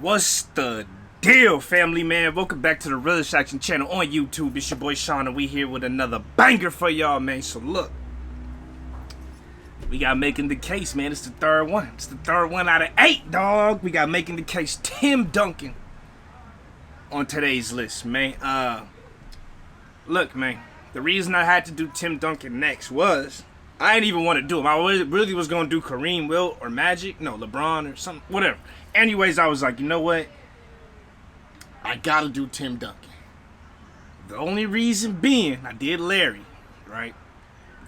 What's the deal, family man? Welcome back to the Realest Action channel on YouTube. It's your boy Sean, and we here with another banger for y'all, man. So look, we got Making the Case, man. It's the third one. It's the third one out of 8, dog. We got Making the Case, Tim Duncan on today's list, man. Look, man, the reason I had to do Tim Duncan next was I didn't even want to do him. I really was going to do Kareem, Wilt, or Magic. No, LeBron or something, whatever. Anyways, I was like, you know what? I got to do Tim Duncan. The only reason being, I did Larry, right?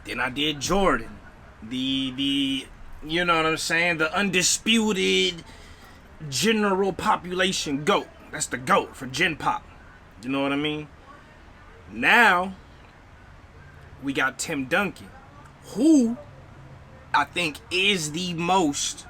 Then I did Jordan. The you know what I'm saying? The undisputed general population GOAT. That's the GOAT for Gen Pop. You know what I mean? Now, we got Tim Duncan, who I think is the most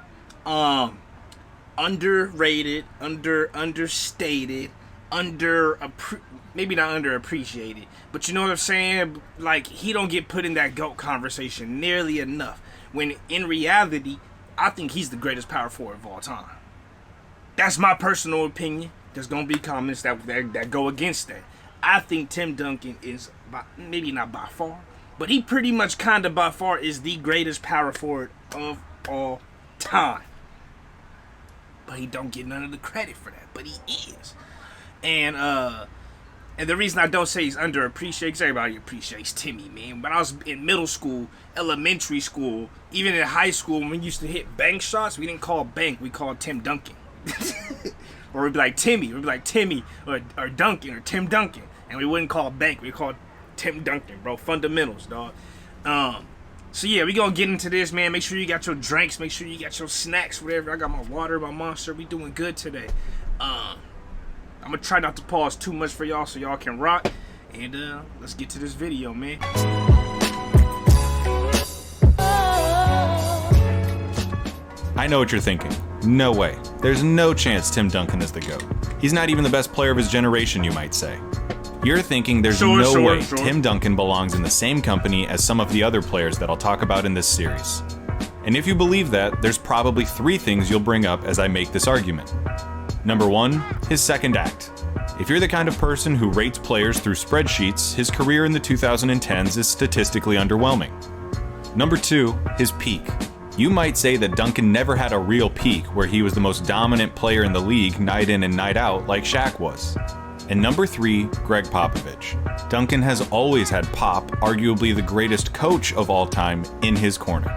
underrated, understated, maybe not underappreciated, but you know what I'm saying? Like, he don't get put in that GOAT conversation nearly enough, when in reality, I think he's the greatest power forward of all time. That's my personal opinion. There's gonna be comments that go against that. I think Tim Duncan is, maybe not by far, but he pretty much kind of by far is the greatest power forward of all time. But he don't get none of the credit for that, but he is. And the reason I don't say he's underappreciated, because everybody appreciates Timmy, man. When I was in middle school, elementary school, even in high school, when we used to hit bank shots, we didn't call bank, we called Tim Duncan. Or we'd be like Timmy, or Duncan, or Tim Duncan. And we wouldn't call bank, we called Tim Duncan, bro. Fundamentals, dog. So yeah, we gonna get into this, man. Make sure you got your drinks, make sure you got your snacks, whatever. I got my water, my Monster. We doing good today. I'm gonna try not to pause too much for y'all so y'all can rock. And let's get to this video, man. I know what you're thinking. No way. There's no chance Tim Duncan is the GOAT. He's not even the best player of his generation, you might say. You're thinking there's no way Tim Duncan belongs in the same company as some of the other players that I'll talk about in this series. And if you believe that, there's probably 3 things you'll bring up as I make this argument. Number 1, his second act. If you're the kind of person who rates players through spreadsheets, his career in the 2010s is statistically underwhelming. Number 2, his peak. You might say that Duncan never had a real peak where he was the most dominant player in the league night in and night out like Shaq was. And number 3, Greg Popovich. Duncan has always had Pop, arguably the greatest coach of all time, in his corner.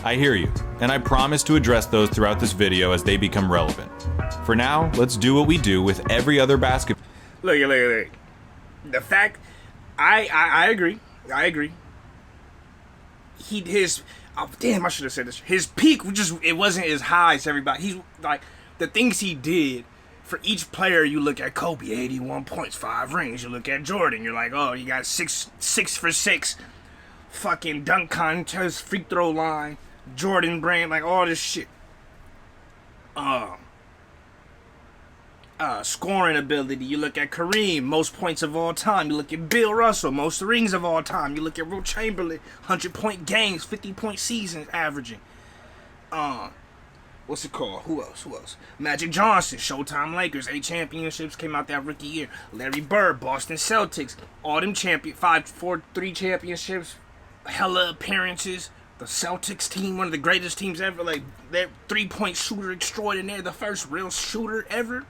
I hear you, and I promise to address those throughout this video as they become relevant. For now, let's do what we do with every other basketball. Look. The fact, I agree. I should have said this. His peak, it wasn't as high as everybody. He's like, the things he did for each player. You look at Kobe, 81 points, 5 rings. You look at Jordan, you're like, oh, you got 6 for 6, fucking dunk contest, free throw line, Jordan brand, like all this shit. Scoring ability. You look at Kareem, most points of all time. You look at Bill Russell, most rings of all time. You look at Wilt Chamberlain, 100-point games, 50-point seasons averaging. What's it called? Who else? Magic Johnson, Showtime Lakers, 8 championships, came out that rookie year. Larry Bird, Boston Celtics, all them 3 championships, hella appearances. The Celtics team, one of the greatest teams ever. Like, that 3-point shooter extraordinaire, the first real shooter ever.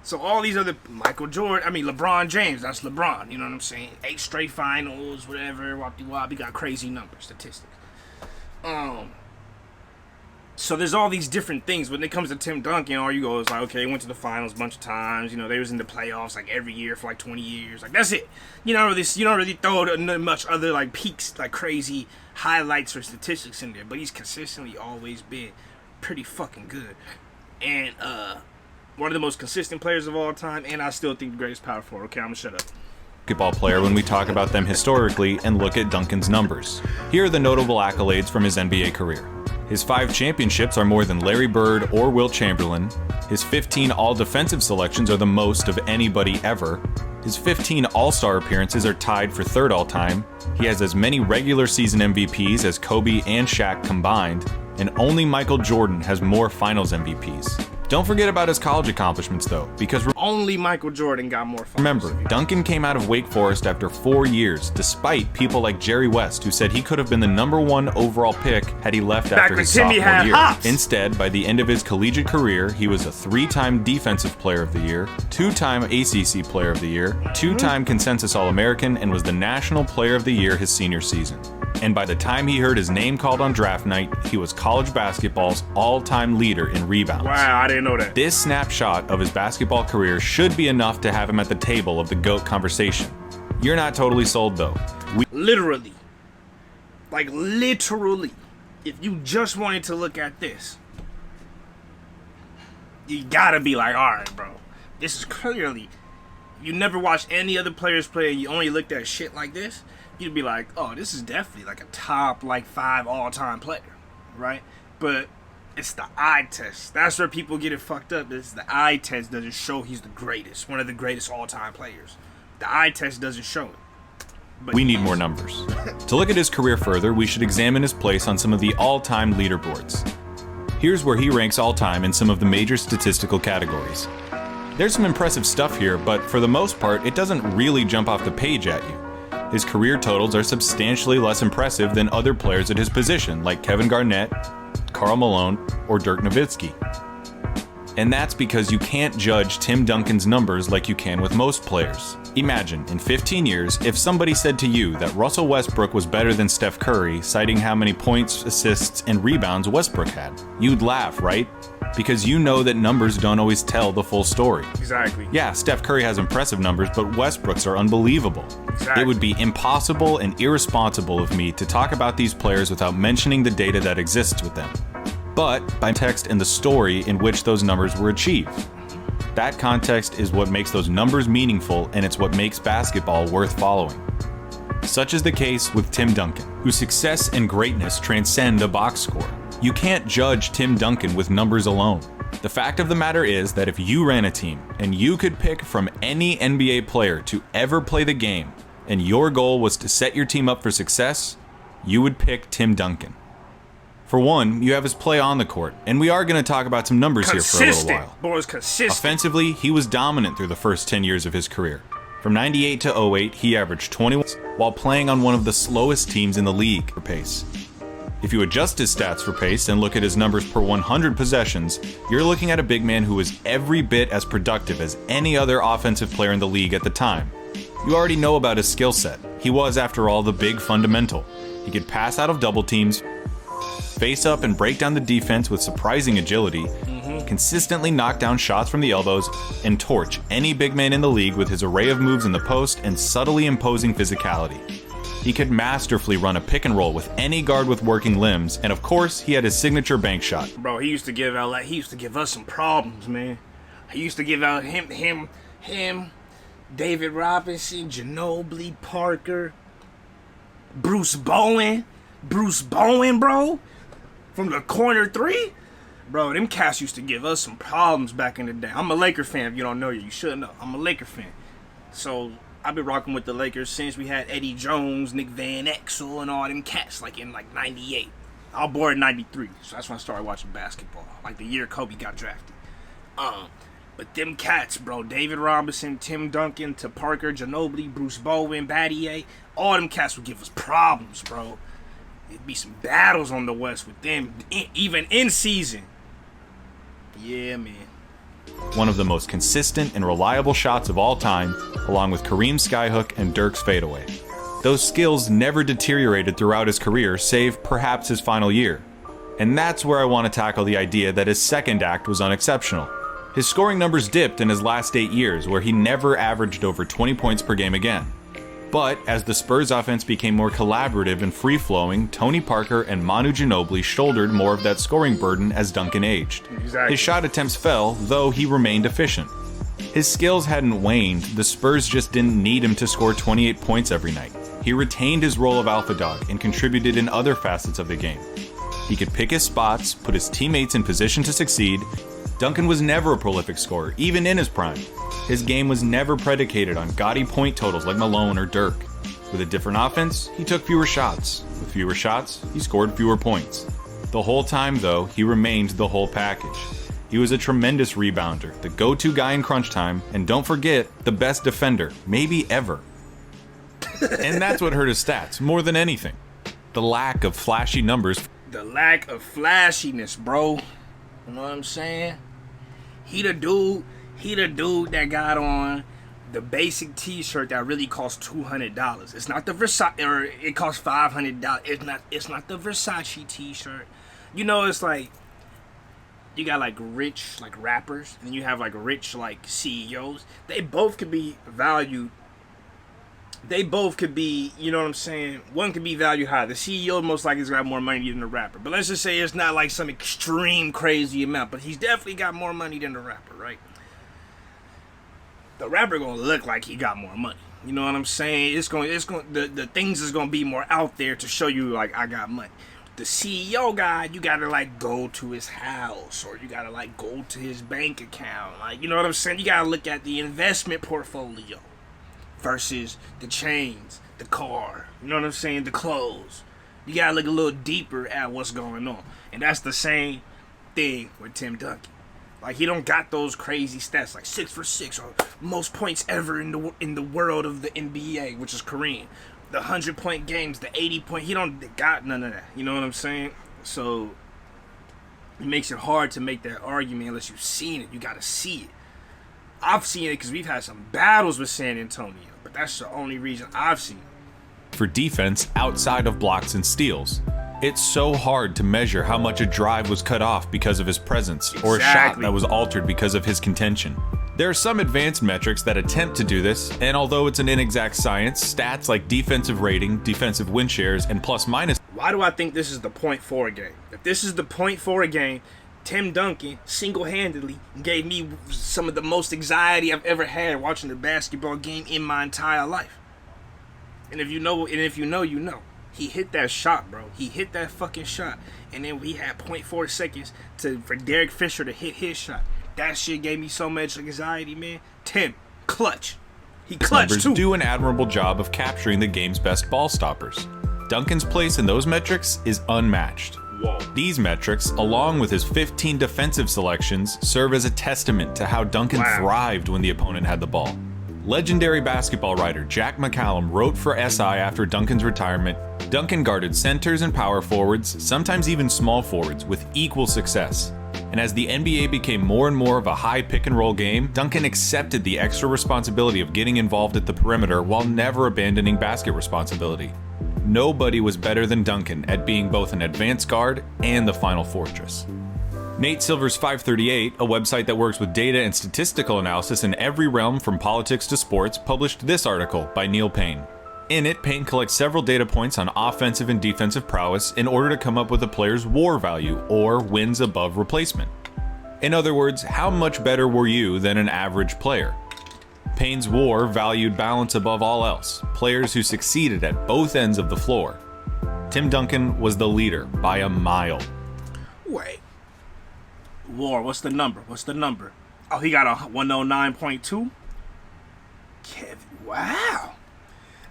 So all these other, LeBron James, that's LeBron, you know what I'm saying? 8 straight finals, whatever, wop-de-wop, he got crazy numbers, statistics. So there's all these different things. When it comes to Tim Duncan, all you go is like, okay, he went to the finals a bunch of times, you know, they was in the playoffs like every year for like 20 years, like that's it. You don't really throw much other like peaks, like crazy highlights or statistics in there, but he's consistently always been pretty fucking good. And one of the most consistent players of all time, and I still think the greatest power forward. Okay, I'm gonna shut up. Basketball player when we talk about them historically and look at Duncan's numbers. Here are the notable accolades from his NBA career. His 5 championships are more than Larry Bird or Wilt Chamberlain. His 15 all-defensive selections are the most of anybody ever. His 15 All-Star appearances are tied for 3rd all-time. He has as many regular season MVPs as Kobe and Shaq combined, and only Michael Jordan has more Finals MVPs. Don't forget about his college accomplishments, though, because only Michael Jordan got more finals. Remember, Duncan came out of Wake Forest after 4 years, despite people like Jerry West, who said he could have been the #1 overall pick had he left after his sophomore year. Hops. Instead, by the end of his collegiate career, he was a 3-time Defensive Player of the Year, 2-time ACC Player of the Year, 2-time Consensus All-American, and was the National Player of the Year his senior season. And by the time he heard his name called on draft night, he was college basketball's all-time leader in rebounds. Wow, I didn't know that. This snapshot of his basketball career should be enough to have him at the table of the GOAT conversation. You're not totally sold, though. Literally. Like, literally. If you just wanted to look at this, you gotta be like, alright, bro. This is clearly... You never watched any other players play and you only looked at shit like this, you'd be like, oh, this is definitely like a top, like, 5 all-time player, right? But it's the eye test. That's where people get it fucked up. It's the eye test doesn't show he's the greatest, one of the greatest all-time players. The eye test doesn't show it. But we need more numbers. To look at his career further, we should examine his place on some of the all-time leaderboards. Here's where he ranks all-time in some of the major statistical categories. There's some impressive stuff here, but for the most part, it doesn't really jump off the page at you. His career totals are substantially less impressive than other players at his position, like Kevin Garnett, Karl Malone, or Dirk Nowitzki. And that's because you can't judge Tim Duncan's numbers like you can with most players. Imagine, in 15 years, if somebody said to you that Russell Westbrook was better than Steph Curry, citing how many points, assists, and rebounds Westbrook had. You'd laugh, right? Because you know that numbers don't always tell the full story. Exactly. Yeah, Steph Curry has impressive numbers, but Westbrook's are unbelievable. Exactly. It would be impossible and irresponsible of me to talk about these players without mentioning the data that exists with them. But by text and the story in which those numbers were achieved. That context is what makes those numbers meaningful, and it's what makes basketball worth following. Such is the case with Tim Duncan, whose success and greatness transcend a box score. You can't judge Tim Duncan with numbers alone. The fact of the matter is that if you ran a team and you could pick from any NBA player to ever play the game, and your goal was to set your team up for success, you would pick Tim Duncan. For one, you have his play on the court, and we are going to talk about some numbers here for a little while. Boys, consistent. Offensively, he was dominant through the first 10 years of his career. From 98 to 08, he averaged 21 while playing on one of the slowest teams in the league for pace. If you adjust his stats for pace and look at his numbers per 100 possessions, you're looking at a big man who was every bit as productive as any other offensive player in the league at the time. You already know about his skill set. He was, after all, the big fundamental. He could pass out of double teams, face up and break down the defense with surprising agility, consistently knock down shots from the elbows, and torch any big man in the league with his array of moves in the post and subtly imposing physicality. He could masterfully run a pick and roll with any guard with working limbs, and of course, he had his signature bank shot. Bro, he used to give us some problems, man. He used to give out him, David Robinson, Ginobili, Parker, Bruce Bowen, bro, from the corner 3. Bro, them cats used to give us some problems back in the day. I'm a Laker fan. If you don't know, you should know. I'm a Laker fan. So I've been rocking with the Lakers since we had Eddie Jones, Nick Van Exel, and all them cats, like in like 98. I was born in 93, so that's when I started watching basketball, like the year Kobe got drafted. But them cats, bro, David Robinson, Tim Duncan, to Parker, Ginobili, Bruce Bowen, Battier, all them cats would give us problems, bro. It'd be some battles on the West with them, even in season. Yeah, man. One of the most consistent and reliable shots of all time, along with Kareem's skyhook and Dirk's fadeaway. Those skills never deteriorated throughout his career, save perhaps his final year. And that's where I want to tackle the idea that his second act was unexceptional. His scoring numbers dipped in his last 8 years, where he never averaged over 20 points per game again. But as the Spurs offense became more collaborative and free-flowing, Tony Parker and Manu Ginobili shouldered more of that scoring burden as Duncan aged. Exactly. His shot attempts fell, though he remained efficient. His skills hadn't waned, the Spurs just didn't need him to score 28 points every night. He retained his role of alpha dog and contributed in other facets of the game. He could pick his spots, put his teammates in position to succeed. Duncan was never a prolific scorer, even in his prime. His game was never predicated on gaudy point totals like Malone or Dirk. With a different offense, he took fewer shots. With fewer shots, he scored fewer points. The whole time, though, he remained the whole package. He was a tremendous rebounder, the go-to guy in crunch time, and don't forget, the best defender, maybe ever. And that's what hurt his stats, more than anything. The lack of flashy numbers. The lack of flashiness, bro. You know what I'm saying? He the dude that got on the basic t-shirt that really cost $200. It's not the Versace, or it costs $500. It's not the Versace t-shirt. You know, it's like you got like rich like rappers, and then you have like rich like CEOs. They both could be valued. They both could be, you know what I'm saying? One could be valued high. The CEO most likely has got more money than the rapper. But let's just say it's not like some extreme crazy amount, but he's definitely got more money than the rapper, right? The rapper gonna look like he got more money. You know what I'm saying? The things is gonna be more out there to show you like I got money. The CEO guy, you gotta like go to his house, or you gotta like go to his bank account. Like, you know what I'm saying? You gotta look at the investment portfolio versus the chains, the car. You know what I'm saying? The clothes. You gotta look a little deeper at what's going on. And that's the same thing with Tim Duncan. Like, he don't got those crazy stats like 6 for 6 or most points ever in the world of the NBA, which is Kareem. The 100-point games, the 80-point. He don't got none of that. You know what I'm saying? So it makes it hard to make that argument unless you've seen it. You gotta see it. I've seen it because we've had some battles with San Antonio, but that's the only reason I've seen it. For defense outside of blocks and steals. It's so hard to measure how much a drive was cut off because of his presence, or a shot that was altered because of his contention. There are some advanced metrics that attempt to do this, and although it's an inexact science, stats like defensive rating, defensive win shares, and plus-minus. Why do I think this is the .4 game? If this is the .4 game, Tim Duncan single-handedly gave me some of the most anxiety I've ever had watching a basketball game in my entire life. And if you know, you know. He hit that shot, bro. He hit that fucking shot. And then we had 0.4 seconds for Derek Fisher to hit his shot. That shit gave me so much anxiety, man. Tim, clutch. He clutched too. Do an admirable job of capturing the game's best ball stoppers. Duncan's place in those metrics is unmatched. Whoa. These metrics, along with his 15 defensive selections, serve as a testament to how Duncan thrived when the opponent had the ball. Legendary basketball writer Jack McCallum wrote for SI after Duncan's retirement, Duncan guarded centers and power forwards, sometimes even small forwards, with equal success. And as the NBA became more and more of a high pick-and-roll game, Duncan accepted the extra responsibility of getting involved at the perimeter while never abandoning basket responsibility. Nobody was better than Duncan at being both an advanced guard and the final fortress. Nate Silver's 538, a website that works with data and statistical analysis in every realm from politics to sports, published this article by Neil Payne. In it, Payne collects several data points on offensive and defensive prowess in order to come up with a player's WAR value, or wins above replacement. In other words, how much better were you than an average player? Payne's WAR valued balance above all else, players who succeeded at both ends of the floor. Tim Duncan was the leader by a mile. Wait. WAR, what's the number? Oh, he got a 109.2? Kevin, wow.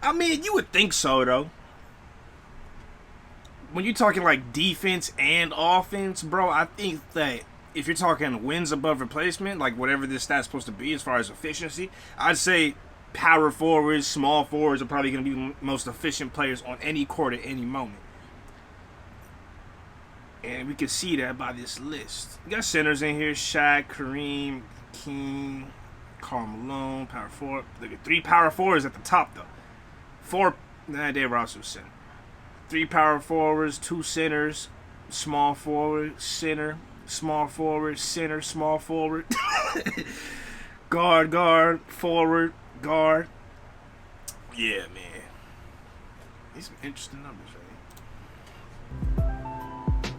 I mean, you would think so, though. When you're talking like defense and offense, bro, I think that if you're talking wins above replacement, like whatever this stat's supposed to be as far as efficiency, I'd say power forwards, small forwards are probably going to be the most efficient players on any court at any moment. And we can see that by this list. We got centers in here: Shaq, Kareem, King, Karl Malone, power forward. Look at 3 power forwards at the top, though. 4, Dave Ross was center. 3 power forwards, 2 centers, small forward, center, small forward, center, small forward. guard, forward, guard. Yeah, man. These are interesting numbers, right?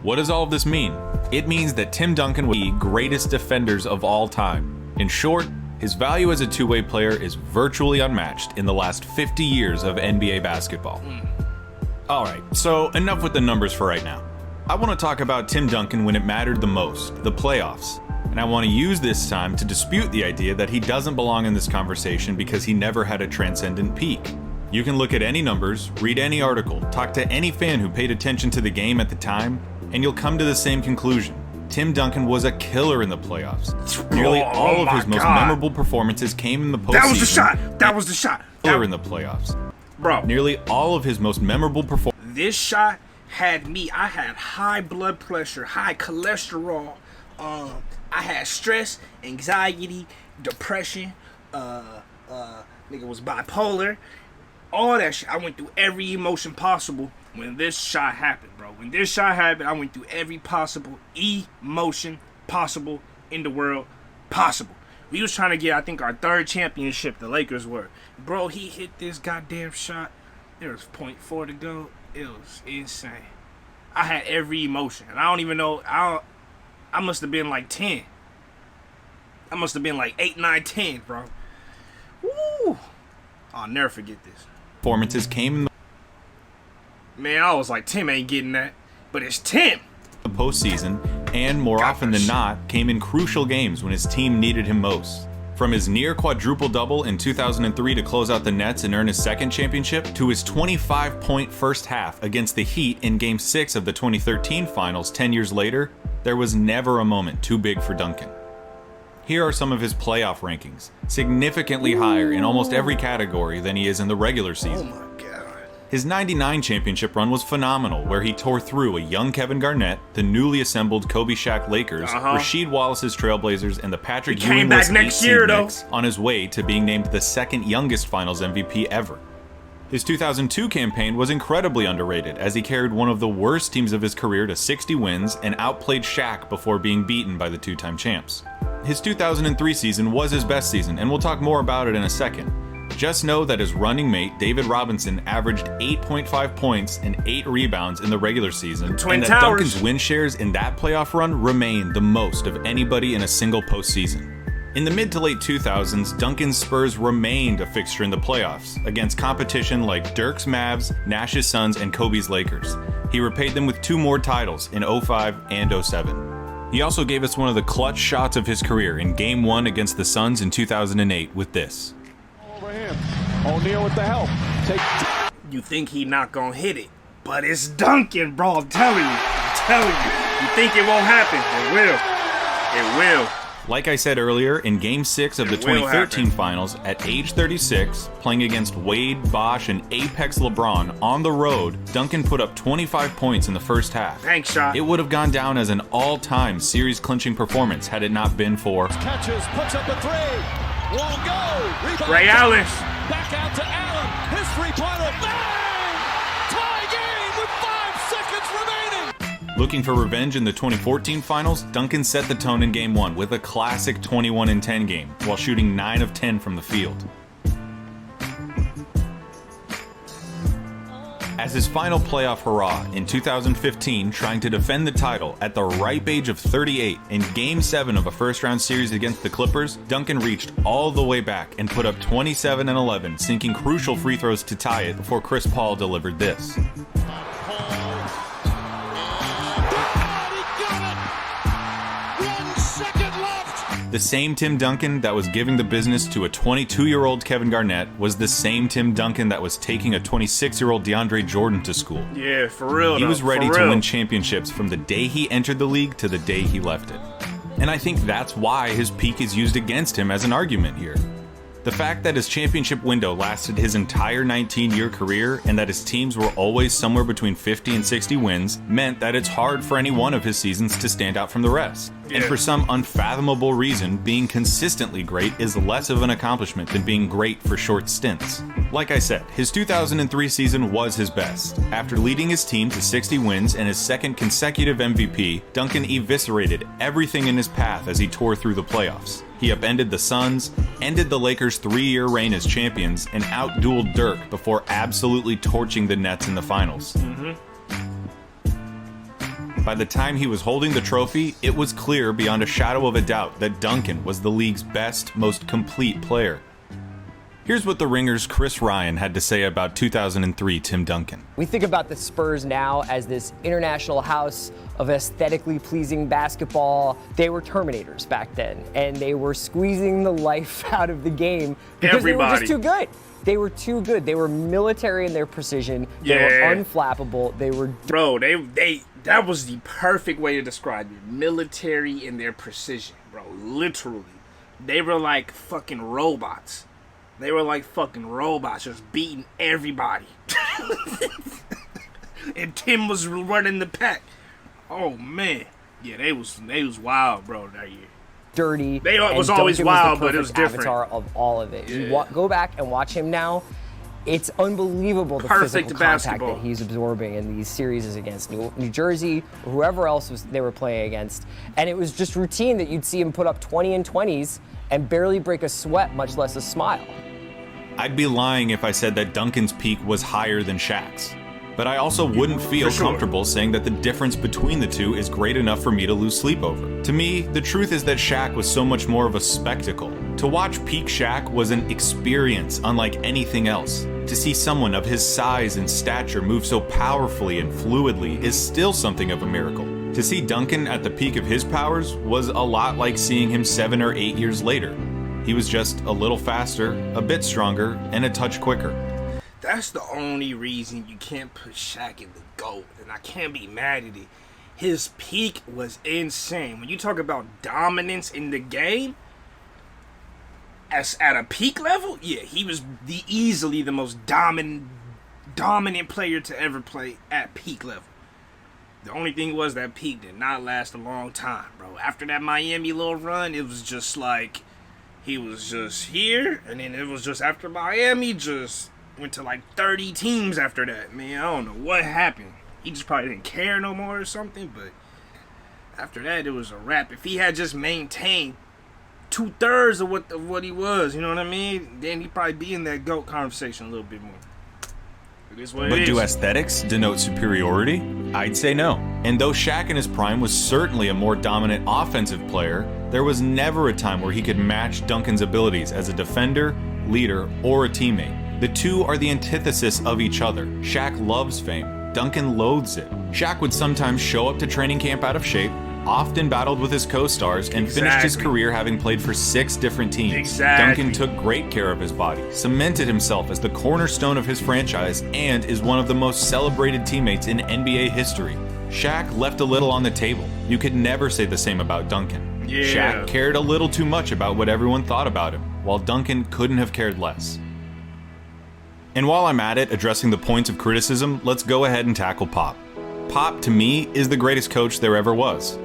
What does all of this mean? It means that Tim Duncan was the greatest defenders of all time. In short, his value as a two-way player is virtually unmatched in the last 50 years of NBA basketball. Alright, so enough with the numbers for right now. I want to talk about Tim Duncan when it mattered the most, the playoffs. And I want to use this time to dispute the idea that he doesn't belong in this conversation because he never had a transcendent peak. You can look at any numbers, read any article, talk to any fan who paid attention to the game at the time, and you'll come to the same conclusion. Tim Duncan was a killer in the playoffs. Nearly all of his most memorable performances came in the postseason. That was the shot. That was the shot. Killer in the playoffs. Bro. Nearly all of his most memorable performances. This shot had me. I had high blood pressure, high cholesterol. I had stress, anxiety, depression. Nigga was bipolar. All that shit. I went through every emotion possible when this shot happened, bro. When this shot happened, I went through every possible emotion possible in the world possible. We was trying to get, I think, our 3rd championship, the Lakers were. Bro, he hit this goddamn shot. There was .4 to go. It was insane. I had every emotion. And I don't even know, I must have been like 10. I must have been like 8, 9, 10, bro. Woo! I'll never forget this. Performances came in the Man, I was like, Tim ain't getting that. But it's Tim. The postseason, and more often than not, came in crucial games when his team needed him most. From his near quadruple-double in 2003 to close out the Nets and earn his 2nd championship, to his 25-point first half against the Heat in Game 6 of the 2013 Finals 10 years later, there was never a moment too big for Duncan. Here are some of his playoff rankings, significantly higher in almost every category than he is in the regular season. Oh my God. His 99 championship run was phenomenal, where he tore through a young Kevin Garnett, the newly assembled Kobe Shaq Lakers, Rasheed Wallace's Trailblazers, and the Patrick Ewing-less Knicks on his way to being named the 2nd youngest Finals MVP ever. His 2002 campaign was incredibly underrated, as he carried one of the worst teams of his career to 60 wins and outplayed Shaq before being beaten by the 2-time champs. His 2003 season was his best season, and we'll talk more about it in a second. Just know that his running mate, David Robinson, averaged 8.5 points and 8 rebounds in the regular season, and that Duncan's win shares in that playoff run remain the most of anybody in a single postseason. In the mid to late 2000s, Duncan's Spurs remained a fixture in the playoffs, against competition like Dirk's Mavs, Nash's Suns, and Kobe's Lakers. He repaid them with 2 more titles in 05 and 07. He also gave us one of the clutch shots of his career in Game 1 against the Suns in 2008 with this. Over him. O'Neal with the help. You think he not gonna hit it, but it's Duncan, bro. I'm telling you. You think it won't happen? It will. It will. Like I said earlier, in Game 6 of the 2013 Finals, at age 36, playing against Wade, Bosh, and Apex LeBron on the road, Duncan put up 25 points in the first half. Thanks, shot. It would have gone down as an all-time series-clinching performance had it not been for... Catches, puts up a 3. Won't go. Rebound. Ray Allen. Back out to Allen. His 3-pointer. Bang! Tie game with 5 seconds remaining. Looking for revenge in the 2014 Finals, Duncan set the tone in Game 1 with a classic 21-10 game, while shooting 9 of 10 from the field. As his final playoff hurrah in 2015, trying to defend the title at the ripe age of 38 in Game 7 of a first-round series against the Clippers, Duncan reached all the way back and put up 27 and 11, sinking crucial free throws to tie it before Chris Paul delivered this. The same Tim Duncan that was giving the business to a 22-year-old Kevin Garnett was the same Tim Duncan that was taking a 26-year-old DeAndre Jordan to school. Yeah, for real. He was ready to win championships from the day he entered the league to the day he left it. And I think that's why his peak is used against him as an argument here. The fact that his championship window lasted his entire 19-year career and that his teams were always somewhere between 50 and 60 wins meant that it's hard for any one of his seasons to stand out from the rest. Yeah. And for some unfathomable reason, being consistently great is less of an accomplishment than being great for short stints. Like I said, his 2003 season was his best. After leading his team to 60 wins and his 2nd consecutive MVP, Duncan eviscerated everything in his path as he tore through the playoffs. He upended the Suns, ended the Lakers' 3-year reign as champions, and outdueled Dirk before absolutely torching the Nets in the finals. By the time he was holding the trophy, it was clear beyond a shadow of a doubt that Duncan was the league's best, most complete player. Here's what The Ringer's Chris Ryan had to say about 2003 Tim Duncan. We think about the Spurs now as this international house of aesthetically pleasing basketball. They were Terminators back then, and they were squeezing the life out of the game because they were just too good. They were too good. They were military in their precision. They were unflappable. They were... Bro, That was the perfect way to describe it. Military in their precision, bro. Literally. They were like fucking robots. They were like fucking robots, just beating everybody. And Tim was running the pack. Oh, man. Yeah, they was wild, bro, that year. Dirty. They was always wild, but it was different. Avatar of all of it. Yeah. You go back and watch him now. It's unbelievable the Perfect physical basketball contact that he's absorbing in these series against New Jersey or whoever else they were playing against. And it was just routine that you'd see him put up 20 and 20s and barely break a sweat, much less a smile. I'd be lying if I said that Duncan's peak was higher than Shaq's. But I also wouldn't feel comfortable saying that the difference between the two is great enough for me to lose sleep over. To me, the truth is that Shaq was so much more of a spectacle. To watch peak Shaq was an experience unlike anything else. To see someone of his size and stature move so powerfully and fluidly is still something of a miracle. To see Duncan at the peak of his powers was a lot like seeing him 7 or 8 years later. He was just a little faster, a bit stronger, and a touch quicker. That's the only reason you can't put Shaq in the GOAT, and I can't be mad at it. His peak was insane. When you talk about dominance in the game, as at a peak level, yeah, he was easily the most dominant player to ever play at peak level. The only thing was that peak did not last a long time, bro. After that Miami little run, it was just like he was just here, and then it was just after Miami, just went to like 30 teams after that, man. I don't know what happened. He just probably didn't care no more or something, but after that, it was a wrap. If he had just maintained 2/3 of what he was, you know what I mean, then he'd probably be in that GOAT conversation a little bit more. It is what it is. But do aesthetics denote superiority? I'd say no. And though Shaq in his prime was certainly a more dominant offensive player, there was never a time where he could match Duncan's abilities as a defender, leader, or a teammate. The two are the antithesis of each other. Shaq loves fame. Duncan loathes it. Shaq would sometimes show up to training camp out of shape, often battled with his co-stars, and finished his career having played for 6 different teams. Duncan took great care of his body, cemented himself as the cornerstone of his franchise, and is one of the most celebrated teammates in NBA history. Shaq left a little on the table. You could never say the same about Duncan. Yeah. Shaq cared a little too much about what everyone thought about him, while Duncan couldn't have cared less. And while I'm at it, addressing the points of criticism, let's go ahead and tackle Pop. Pop, to me, is the greatest coach there ever was.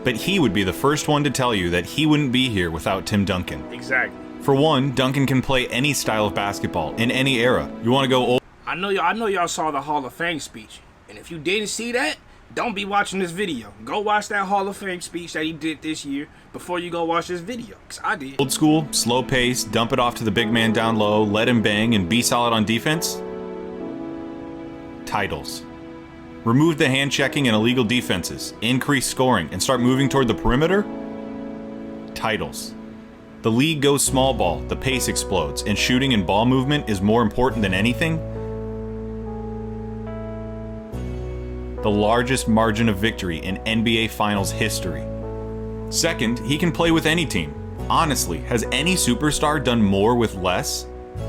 But he would be the first one to tell you that he wouldn't be here without Tim Duncan. Exactly. For one, Duncan can play any style of basketball, in any era. You want to go old? I know y'all saw the Hall of Fame speech. And if you didn't see that, don't be watching this video. Go watch that Hall of Fame speech that he did this year before you go watch this video, because I did. Old school, slow pace, dump it off to the big man down low, let him bang, and be solid on defense? Titles. Remove the hand checking and illegal defenses, increase scoring, and start moving toward the perimeter? Titles. The league goes small ball, the pace explodes, and shooting and ball movement is more important than anything? The largest margin of victory in NBA Finals history. Second, he can play with any team. Honestly, has any superstar done more with less?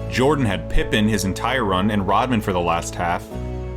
Jordan had Pippen his entire run and Rodman for the last half.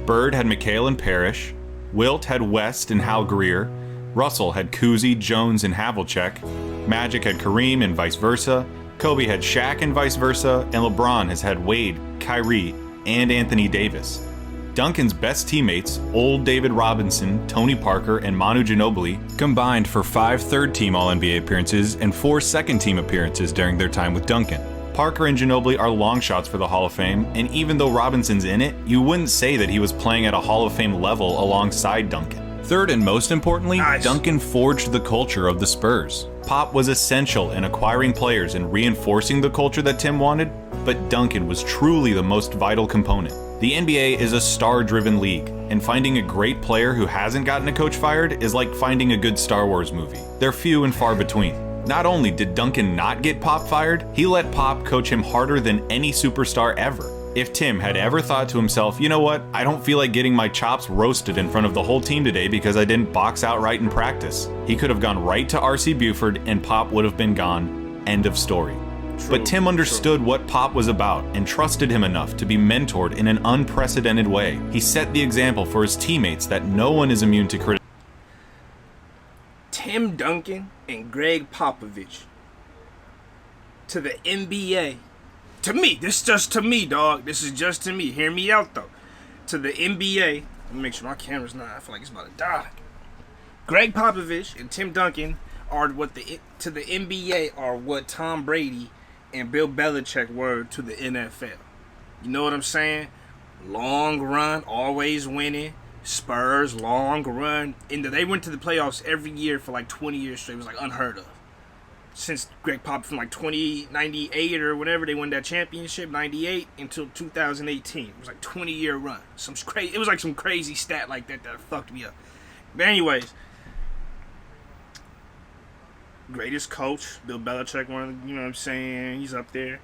Bird had McHale and Parrish. Wilt had West and Hal Greer. Russell had Cousy, Jones, and Havlicek. Magic had Kareem and vice versa. Kobe had Shaq and vice versa. And LeBron has had Wade, Kyrie, and Anthony Davis. Duncan's best teammates, old David Robinson, Tony Parker, and Manu Ginobili, combined for 5 third-team All-NBA appearances and 4 second-team appearances during their time with Duncan. Parker and Ginobili are long shots for the Hall of Fame, and even though Robinson's in it, you wouldn't say that he was playing at a Hall of Fame level alongside Duncan. Third and most importantly, Duncan forged the culture of the Spurs. Pop was essential in acquiring players and reinforcing the culture that Tim wanted, but Duncan was truly the most vital component. The NBA is a star-driven league, and finding a great player who hasn't gotten a coach fired is like finding a good Star Wars movie. They're few and far between. Not only did Duncan not get Pop fired, he let Pop coach him harder than any superstar ever. If Tim had ever thought to himself, you know what, I don't feel like getting my chops roasted in front of the whole team today because I didn't box out right in practice, he could have gone right to R.C. Buford and Pop would have been gone. End of story. But Tim understood what Pop was about and trusted him enough to be mentored in an unprecedented way. He set the example for his teammates that no one is immune to criticism. Tim Duncan and Greg Popovich to the NBA. To me, this is just to me, dog. This is just to me. Hear me out, though. To the NBA. Let me make sure my camera's not. I feel like it's about to die. Greg Popovich and Tim Duncan are to the NBA are what Tom Brady and Bill Belichick were to the NFL. You know what I'm saying? Long run, always winning. Spurs, long run. They went to the playoffs every year for like 20 years straight. It was like unheard of. Since Greg Pop from like 98 or whatever, they won that championship, 98 until 2018. It was like 20-year run. It was like some crazy stat like that fucked me up. But anyways, greatest coach, Bill Belichick, you know what I'm saying? He's up there.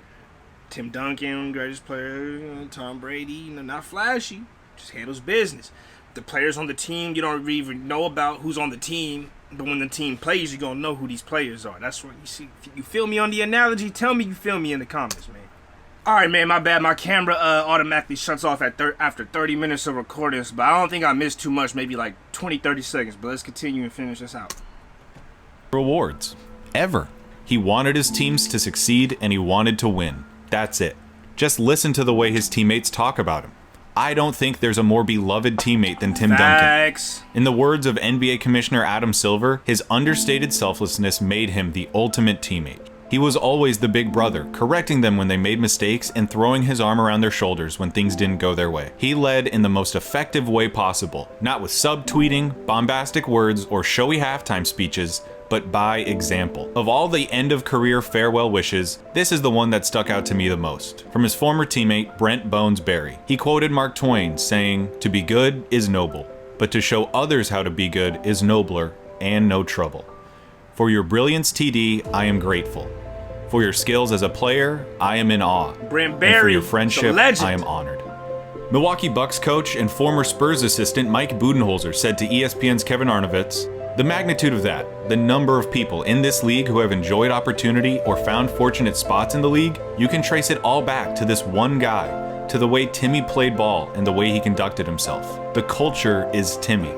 Tim Duncan, greatest player. Tom Brady, not flashy, just handles business. The players on the team, you don't even know about who's on the team. But when the team plays, you're going to know who these players are. That's what you see. If you feel me on the analogy, tell me you feel me in the comments, man. All right, man, my bad. My camera automatically shuts off after 30 minutes of recording. But I don't think I missed too much, maybe like 20, 30 seconds. But let's continue and finish this out. Rewards. Ever. He wanted his teams to succeed and he wanted to win. That's it. Just listen to the way his teammates talk about him. I don't think there's a more beloved teammate than Tim Duncan. In the words of NBA Commissioner Adam Silver, his understated selflessness made him the ultimate teammate. He was always the big brother, correcting them when they made mistakes and throwing his arm around their shoulders when things didn't go their way. He led in the most effective way possible, not with subtweeting, bombastic words, or showy halftime speeches, but by example. Of all the end-of-career farewell wishes, this is the one that stuck out to me the most. From his former teammate, Brent Bones Berry. He quoted Mark Twain, saying, "To be good is noble, but to show others how to be good is nobler and no trouble. For your brilliance, TD, I am grateful. For your skills as a player, I am in awe. Brent Berry, and for your friendship, legend. I am honored." Milwaukee Bucks coach and former Spurs assistant Mike Budenholzer said to ESPN's Kevin Arnovitz, "The magnitude of that, the number of people in this league who have enjoyed opportunity or found fortunate spots in the league, you can trace it all back to this one guy, to the way Timmy played ball and the way he conducted himself. The culture is Timmy."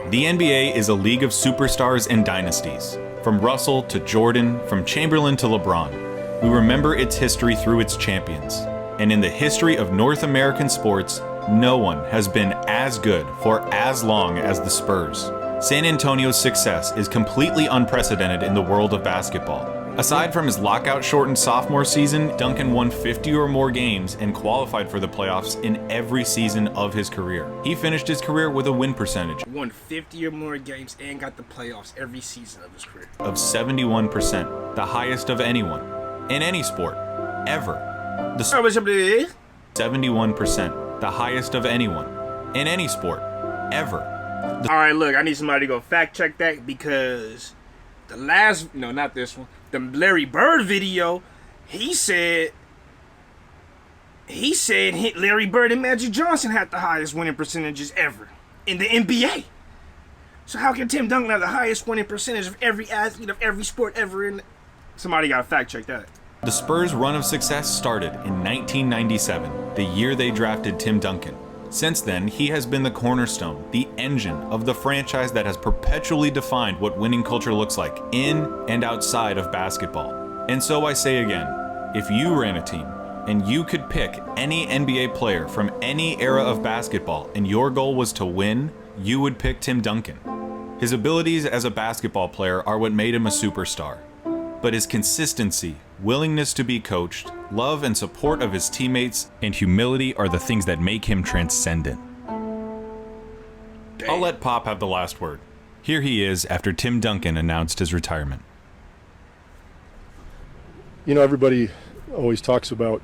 The NBA is a league of superstars and dynasties. From Russell to Jordan, from Chamberlain to LeBron. We remember its history through its champions. And in the history of North American sports, no one has been as good for as long as the Spurs. San Antonio's success is completely unprecedented in the world of basketball. Aside from his lockout-shortened sophomore season, Duncan won 50 or more games and qualified for the playoffs in every season of his career. He finished his career with a win percentage Won 50 or more games and got the playoffs every season of his career. of 71%, the highest of anyone, in any sport, ever. The 71%, the highest of anyone, in any sport, ever. Alright, look, I need somebody to go fact check that because the last, no, not this one, the Larry Bird video, he said Larry Bird and Magic Johnson had the highest winning percentages ever in the NBA. So how can Tim Duncan have the highest winning percentage of every athlete of every sport ever in? Somebody got to fact check that. The Spurs' run of success started in 1997, the year they drafted Tim Duncan. Since then, he has been the cornerstone, the engine of the franchise that has perpetually defined what winning culture looks like in and outside of basketball. And so I say again, if you ran a team and you could pick any NBA player from any era of basketball and your goal was to win, you would pick Tim Duncan. His abilities as a basketball player are what made him a superstar. But his consistency, willingness to be coached, love and support of his teammates, and humility are the things that make him transcendent. I'll let Pop have the last word. Here he is after Tim Duncan announced his retirement. You know, everybody always talks about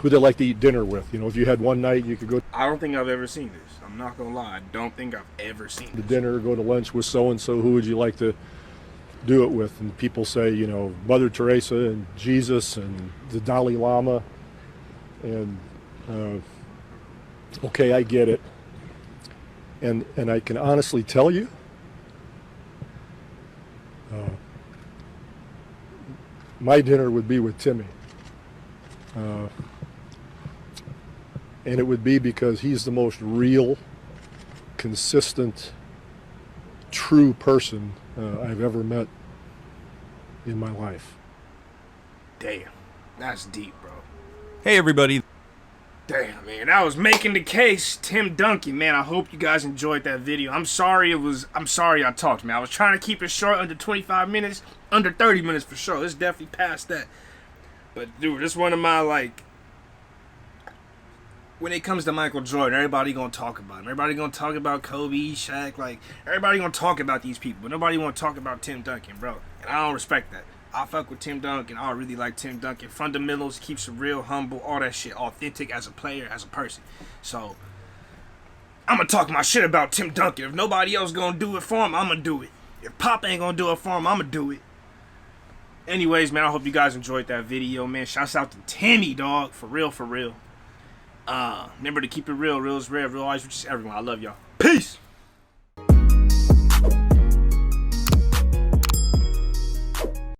who they like to eat dinner with. You know, if you had one night, you could go I don't think I've ever seen this. I'm not going to lie. I don't think I've ever seen to this. dinner, go to lunch with so-and-so. Who would you like to do it with? And people say, you know, Mother Teresa and Jesus and the Dalai Lama. And, okay, I get it. And I can honestly tell you, my dinner would be with Timmy. And it would be because he's the most real, consistent, true person I've ever met in my life. Damn, that's deep, bro. Hey, everybody. Damn, man, that was making the case. Tim Duncan, man, I hope you guys enjoyed that video. I'm sorry I talked, man. I was trying to keep it short, under 25 minutes, under 30 minutes for sure. It's definitely past that. But, dude, this is one of my, like, when it comes to Michael Jordan, everybody gonna talk about him. Everybody gonna talk about Kobe, Shaq, like, everybody gonna talk about these people. But nobody wanna talk about Tim Duncan, bro. And I don't respect that. I fuck with Tim Duncan. I really like Tim Duncan. Fundamentals, keeps it real, humble, all that shit. Authentic as a player, as a person. So, I'm gonna talk my shit about Tim Duncan. If nobody else gonna do it for him, I'm gonna do it. If Pop ain't gonna do it for him, I'm gonna do it. Anyways, man, I hope you guys enjoyed that video, man. Shouts out to Timmy, dog. For real, for real. Remember to keep it real. Real is rare. Real always reaches everyone. I love y'all. Peace.